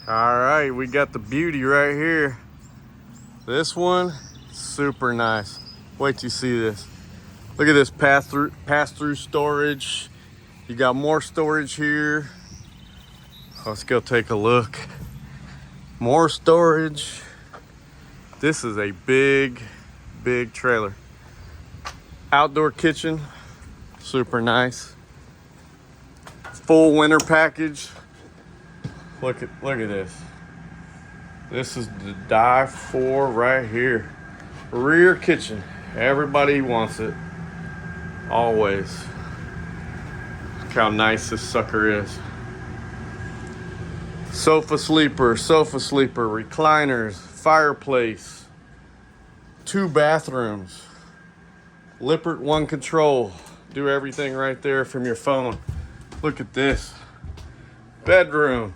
All right, we got the beauty right here. This one, super nice. Wait till you see this. Look at this pass-through storage. You got more storage here. Let's go take a look. More storage. This is a big trailer. Outdoor kitchen, super nice. Full winter package. Look at this. This is the die for right here. Rear kitchen. Everybody wants it. Always. Look how nice this sucker is. Sofa sleeper, recliners, fireplace, 2 bathrooms, Lippert 1 control. Do everything right there from your phone. Look at this. Bedroom.